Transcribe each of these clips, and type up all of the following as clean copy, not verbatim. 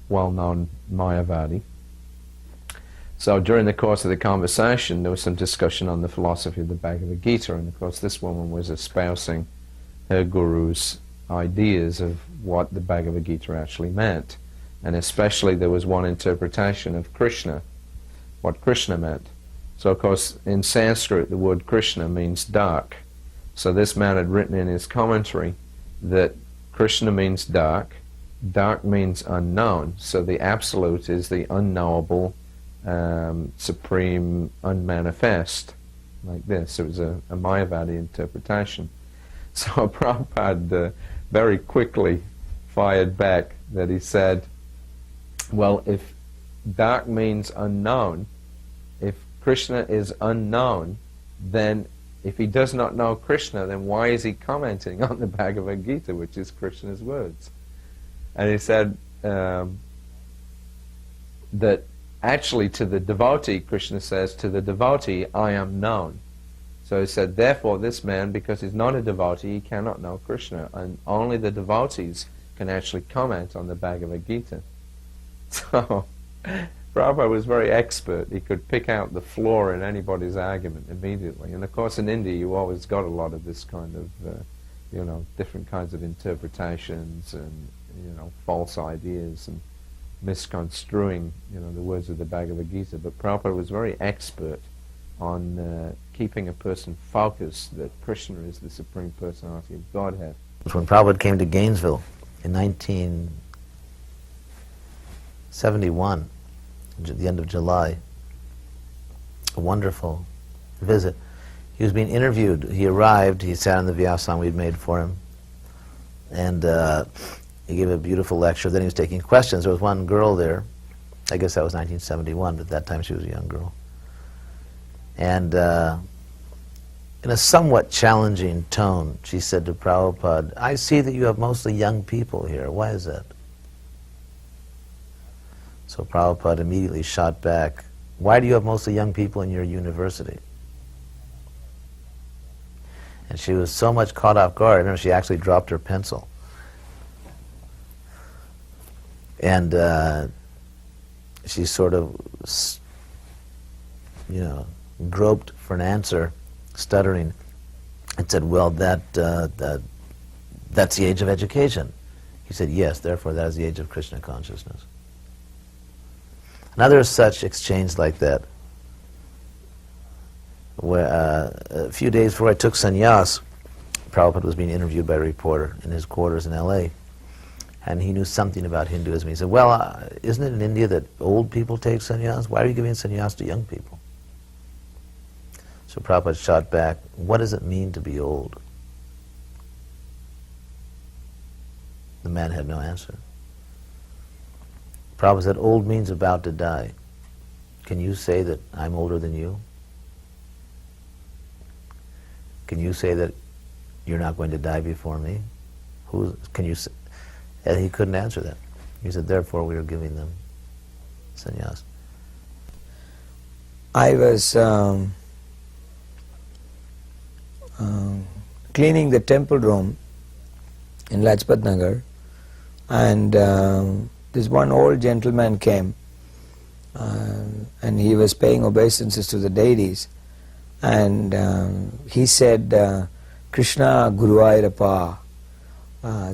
well-known Mayavadi. So during the course of the conversation, there was some discussion on the philosophy of the Bhagavad Gita, and of course this woman was espousing her guru's ideas of what the Bhagavad Gita actually meant. And especially there was one interpretation of Krishna, what Krishna meant. So of course in Sanskrit the word Krishna means dark. So this man had written in his commentary that Krishna means dark, dark means unknown, so the absolute is the unknowable, supreme, unmanifest, like this. It was a Mayavadi interpretation. So Prabhupada very quickly fired back that he said, well, if dark means unknown, if Krishna is unknown, then if he does not know Krishna, then why is he commenting on the Bhagavad Gita, which is Krishna's words? And he said that actually to the devotee, Krishna says, to the devotee, I am known. So he said, therefore this man, because he's not a devotee, he cannot know Krishna, and only the devotees can actually comment on the Bhagavad Gita. So Prabhupada was very expert. He could pick out the flaw in anybody's argument immediately. And of course in India you always got a lot of this kind of, different kinds of interpretations and, false ideas and misconstruing, the words of the Bhagavad Gita. But Prabhupada was very expert on keeping a person focused that Krishna is the Supreme Personality of Godhead. When Prabhupada came to Gainesville in 1971, at the end of July, a wonderful visit. He was being interviewed. He arrived, he sat on the vyasam we'd made for him, and he gave a beautiful lecture. Then he was taking questions. There was one girl there, I guess that was 1971, but at that time she was a young girl. And in a somewhat challenging tone, she said to Prabhupada, I see that you have mostly young people here. Why is that? So Prabhupada immediately shot back, why do you have mostly young people in your university? And she was so much caught off guard, I remember she actually dropped her pencil. And she sort of, groped for an answer, stuttering, and said, well, that's the age of education. He said, yes, therefore that is the age of Krishna consciousness. Another such exchange like that, where a few days before I took sannyas, Prabhupada was being interviewed by a reporter in his quarters in LA, and he knew something about Hinduism. He said, well, isn't it in India that old people take sannyas? Why are you giving sannyas to young people? So Prabhupada shot back, what does it mean to be old? The man had no answer. Prabhupada said, old means about to die. Can you say that I'm older than you? Can you say that you're not going to die before me? Can you say? And he couldn't answer that. He said, therefore we are giving them sannyas. I was cleaning the temple room in Lajpat Nagar, and this one old gentleman came, and he was paying obeisances to the deities, and he said, Krishna Guruvayurappa.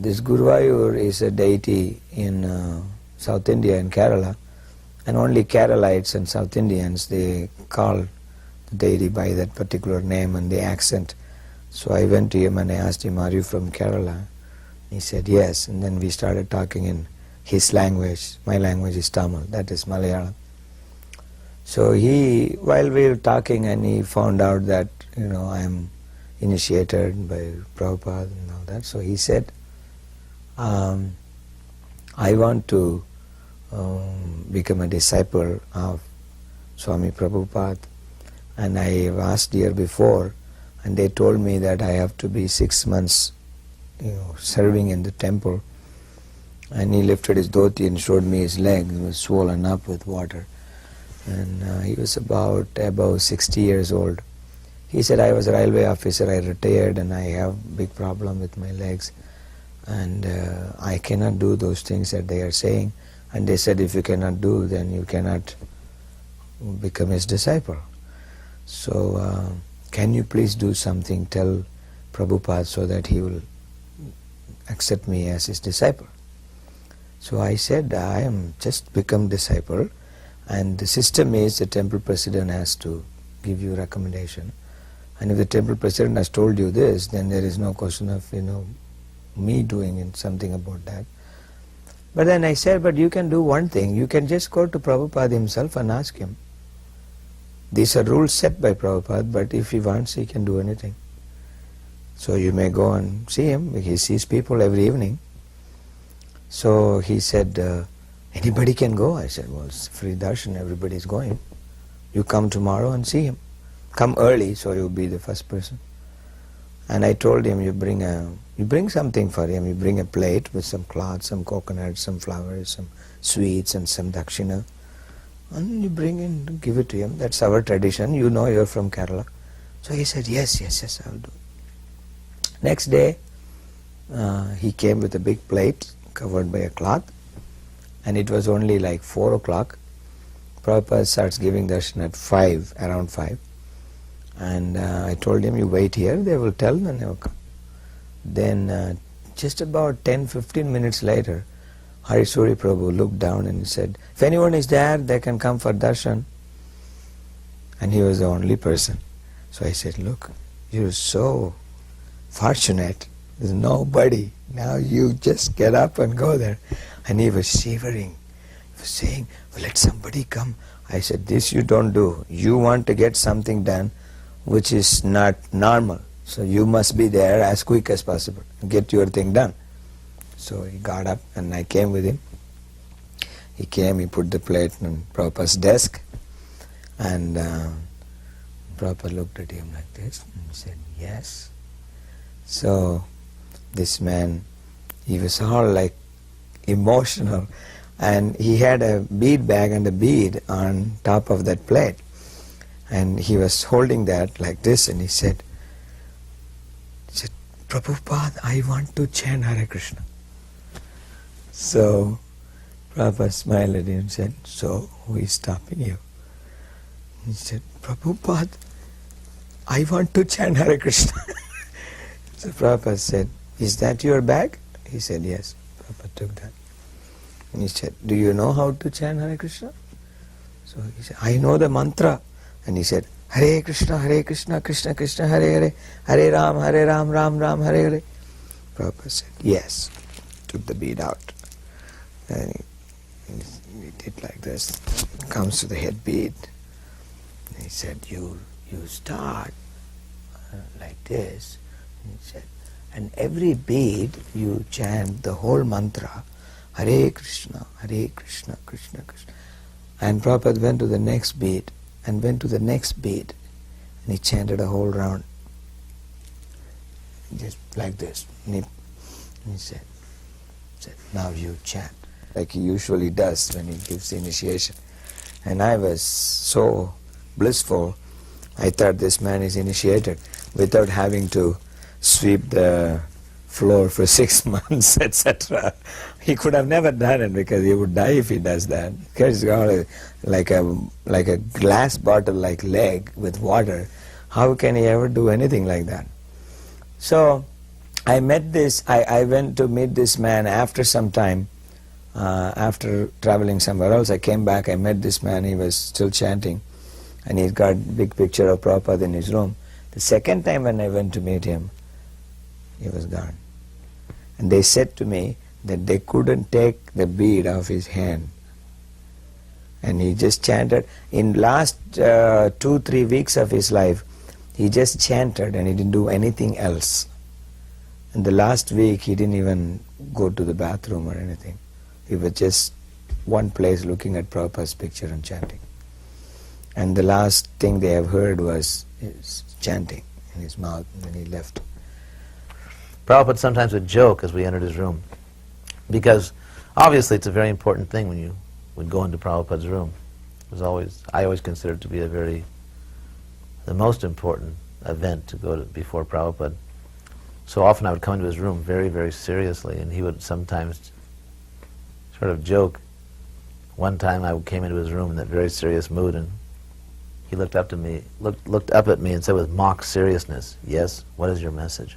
This Guruvayur is a deity in South India, in Kerala, and only Keralites and South Indians, they call the deity by that particular name and the accent. So I went to him and I asked him, are you from Kerala? He said, yes. And then we started talking in his language. My language is Tamil, that is Malayalam. So while we were talking, and he found out that, I am initiated by Prabhupada and all that. So he said, I want to become a disciple of Swami Prabhupada. And I have asked year before, and they told me that I have to be 6 months, serving in the temple. And he lifted his dhoti and showed me his leg. It was swollen up with water. And he was above 60 years old. He said, I was a railway officer, I retired, and I have big problem with my legs. And I cannot do those things that they are saying. And they said, if you cannot do, then you cannot become his disciple. So can you please do something, tell Prabhupada so that he will accept me as his disciple. So I said, I am just become disciple, and the system is the temple president has to give you recommendation. And if the temple president has told you this, then there is no question of, me doing something about that. But then I said, but you can do one thing, you can just go to Prabhupada himself and ask him. These are rules set by Prabhupada, but if he wants, he can do anything. So you may go and see him, he sees people every evening. So he said, anybody can go. I said, well, it's free darshan, everybody is going. You come tomorrow and see him. Come early, so you'll be the first person. And I told him, you bring something for him. You bring a plate with some cloth, some coconut, some flowers, some sweets and some dakshina. And you bring in, give it to him. That's our tradition. You know you're from Kerala. So he said, yes, I'll do. Next day, he came with a big plate covered by a cloth, and it was only like 4 o'clock. Prabhupada starts giving darshan at around 5. And I told him, you wait here, they will tell, and they will come. Then just about 10-15 minutes later, Harisuri Prabhu looked down and he said, if anyone is there, they can come for darshan. And he was the only person. So I said, look, you're so fortunate, there's nobody. Now you just get up and go there. And he was shivering. He was saying, well, let somebody come. I said, this you don't do. You want to get something done which is not normal. So you must be there as quick as possible and get your thing done. So he got up and I came with him. He came, he put the plate on Prabhupada's desk, and Prabhupada looked at him like this and said, yes. So this man, he was all like emotional, and he had a bead bag and a bead on top of that plate, and he was holding that like this, and he said, Prabhupada, I want to chant Hare Krishna. So Prabhupada smiled at him and said, so who is stopping you? He said, Prabhupada, I want to chant Hare Krishna. So Prabhupada said, is that your bag? He said, yes. Prabhupada took that. And he said, do you know how to chant Hare Krishna? So he said, I know the mantra. And he said, Hare Krishna, Krishna Krishna, Hare Hare, Hare Ram, Ram Ram, Hare Hare. Prabhupada said, yes. Took the bead out. And he did like this. Comes to the head bead. And he said, you start like this. And he said, and every bead you chant the whole mantra, Hare Krishna, Krishna Krishna. And Prabhupada went to the next bead and went to the next bead, and he chanted a whole round, just like this. And he said, now you chant, like he usually does when he gives the initiation. And I was so blissful, I thought this man is initiated without having to sweep the floor for 6 months, etc. He could have never done it because he would die if he does that. He's got like a glass bottle like leg with water. How can he ever do anything like that? So I went to meet this man after some time. After traveling somewhere else, I came back, I met this man, he was still chanting, and he's got a big picture of Prabhupada in his room. The second time when I went to meet him, he was gone. And they said to me that they couldn't take the bead off his hand. And he just chanted. In last 2-3 weeks of his life, he just chanted and he didn't do anything else. And the last week, he didn't even go to the bathroom or anything. He was just one place looking at Prabhupada's picture and chanting. And the last thing they have heard was his chanting in his mouth, and then he left. Prabhupada sometimes would joke as we entered his room, because obviously it's a very important thing when you would go into Prabhupada's room. I always considered it to be the most important event to go to before Prabhupada. So often I would come into his room very, very seriously, and he would sometimes sort of joke One time I came into his room in that very serious mood, and he looked up at me and said with mock seriousness, "Yes, what is your message?"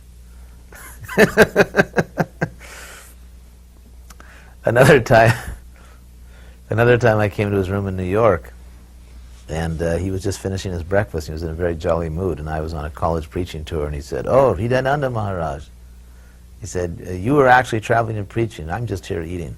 Another time I came to his room in New York, and he was just finishing his breakfast. He was in a very jolly mood, and I was on a college preaching tour, and he said, "Oh, Hridayananda Maharaj." He said, "You were actually traveling and preaching. I'm just here eating."